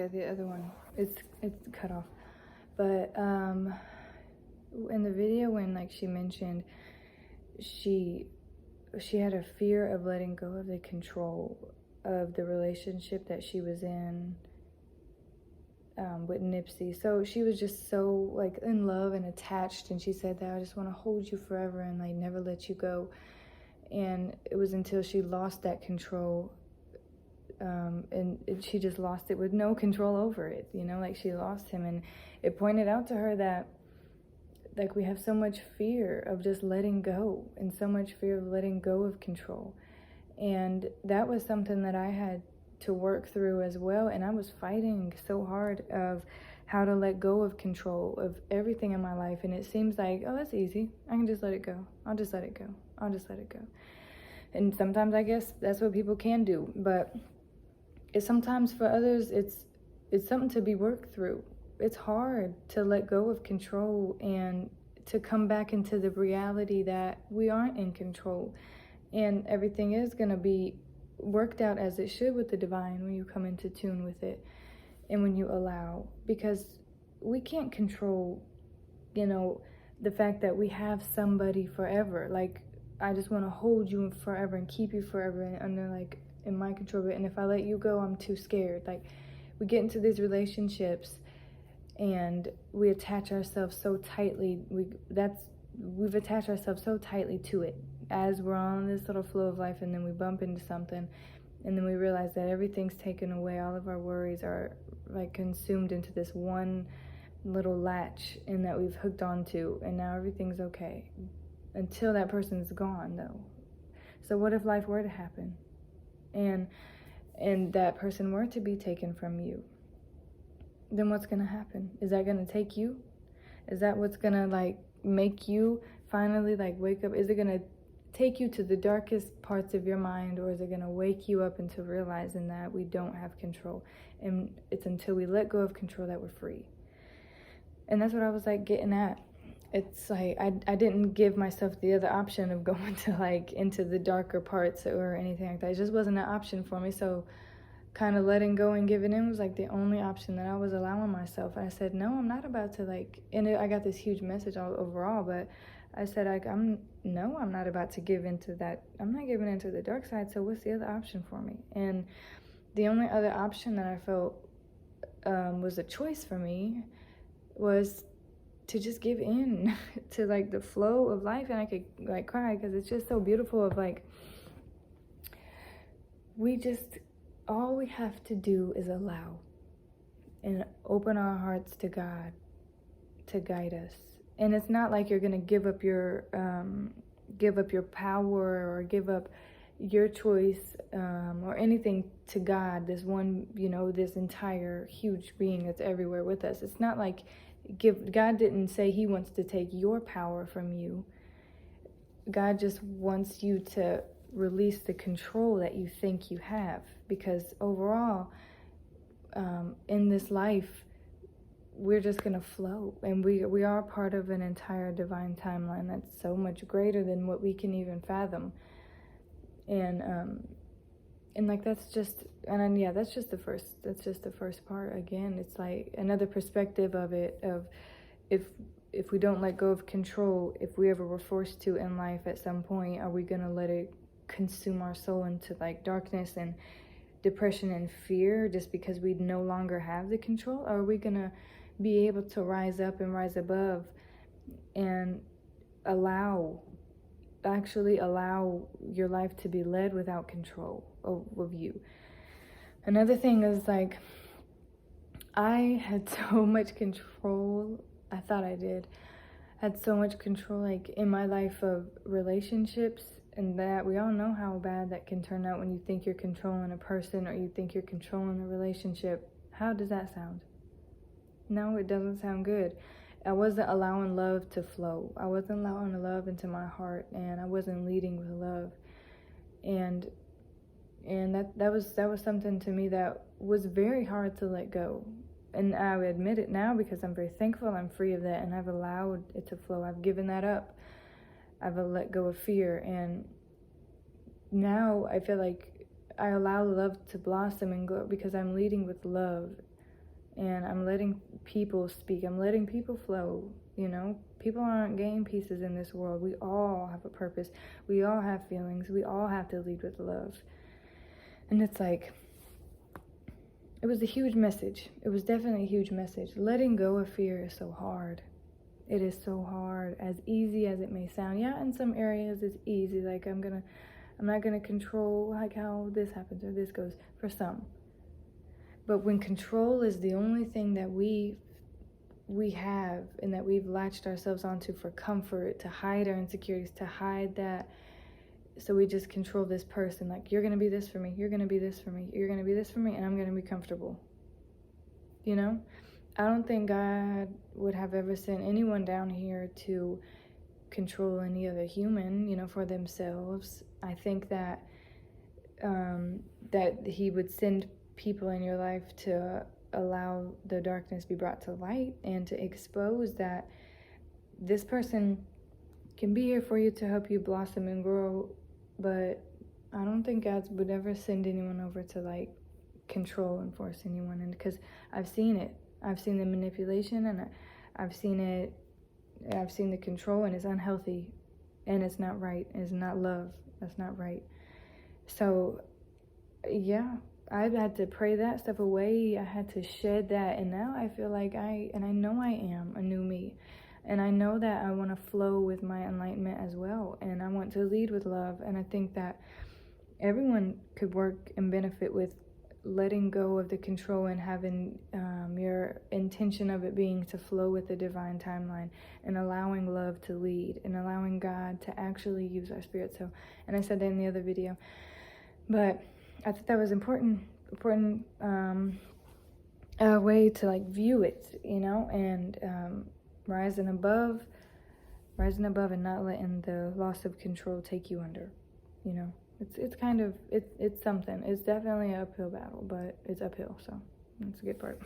The other one, it's cut off. But in the video, when like she mentioned she had a fear of letting go of the control of the relationship that she was in with Nipsey. So she was just so like in love and attached, and she said that I just want to hold you forever and like never let you go. And it was until she lost that control, and she just lost it with no control over it, you know, like she lost him. And it pointed out to her that like we have so much fear of just letting go, and so much fear of letting go of control. And that was something that I had to work through as well. And I was fighting so hard of how to let go of control of everything in my life. And it seems like, oh, that's easy. I can just let it go. I'll just let it go. I'll just let it go. And sometimes I guess that's what people can do. But it's sometimes for others, it's something to be worked through. It's hard to let go of control and to come back into the reality that we aren't in control. And everything is going to be worked out as it should with the divine when you come into tune with it and when you allow. Because we can't control, you know, the fact that we have somebody forever. Like, I just want to hold you forever and keep you forever and under, like, in my control. And if I let you go, I'm too scared. Like, we get into these relationships and we attach ourselves so tightly. We've attached ourselves so tightly to it as we're on this little flow of life, and then we bump into something, and then we realize that everything's taken away. All of our worries are like consumed into this one little latch, and that we've hooked onto, and now everything's okay until that person's gone, though. So what if life were to happen, and that person were to be taken from you? Then what's gonna happen? Is that gonna take you? Is that what's gonna like make you finally like wake up? Is it gonna take you to the darkest parts of your mind, or is it gonna wake you up into realizing that we don't have control? And it's until we let go of control that we're free. And that's what I was like getting at. It's like I didn't give myself the other option of going to like into the darker parts or anything like that. It just wasn't an option for me. So kind of letting go and giving in was like the only option that I was allowing myself. And I said, no, I'm not about to like, and I got this huge message all overall, but I said, like, I'm not about to give into that. I'm not giving into the dark side. So what's the other option for me? And the only other option that I felt was a choice for me was to just give in to like the flow of life. And I could like cry because it's just so beautiful of like, all we have to do is allow and open our hearts to God to guide us. And it's not like you're gonna give up your power or give up your choice or anything to God, this one, you know, this entire huge being that's everywhere with us. It's not like God didn't say he wants to take your power from you. God just wants you to release the control that you think you have, because overall in this life we're just gonna flow, and we are part of an entire divine timeline that's so much greater than what we can even fathom. And like that's just the first part. Again, it's like another perspective of it, of if we don't let go of control, if we ever were forced to in life at some point, are we gonna let it consume our soul into like darkness and depression and fear just because we no longer have the control? Or are we gonna be able to rise up and rise above and actually allow your life to be led without control of you? Another thing is like, I had so much control. I thought I had so much control like in my life of relationships, and that we all know how bad that can turn out when you think you're controlling a person or you think you're controlling a relationship. How does that sound? No, it doesn't sound good. I wasn't allowing love to flow. I wasn't allowing love into my heart, and I wasn't leading with love. And that was something to me that was very hard to let go. And I admit it now because I'm very thankful I'm free of that, and I've allowed it to flow. I've given that up. I've let go of fear, and now I feel like I allow love to blossom and grow because I'm leading with love. and I'm letting people speak. I'm letting people flow. You know, people aren't game pieces in this world. We all have a purpose. We all have feelings. We all have to lead with love. And it's like, it was a huge message. It was definitely a huge message. Letting go of fear is so hard. It is so hard, as easy as it may sound. Yeah, in some areas it's easy. Like, I'm not gonna control like how this happens or this goes for some. But when control is the only thing that we have and that we've latched ourselves onto for comfort, to hide our insecurities, to hide that, so we just control this person. Like, you're gonna be this for me, you're gonna be this for me, you're gonna be this for me, and I'm gonna be comfortable. You know? I don't think God would have ever sent anyone down here to control any other human, you know, for themselves. I think that that He would send people in your life to allow the darkness be brought to light and to expose that this person can be here for you to help you blossom and grow. But I don't think God would ever send anyone over to like control and force anyone. And because I've seen it. I've seen the manipulation, and I've seen the control, and it's unhealthy, and it's not right. It's not love. That's not right. So, yeah, I've had to pray that stuff away. I had to shed that, and now I feel like I know I am a new me. And I know that I want to flow with my enlightenment as well, and I want to lead with love. And I think that everyone could work and benefit with letting go of the control and having your intention of it being to flow with the divine timeline, and allowing love to lead, and allowing God to actually use our spirit. So, and I said that in the other video, but I thought that was important way to like view it, you know, and rising above and not letting the loss of control take you under, you know. It's kind of, it's something. It's definitely an uphill battle, but it's uphill, so that's a good part.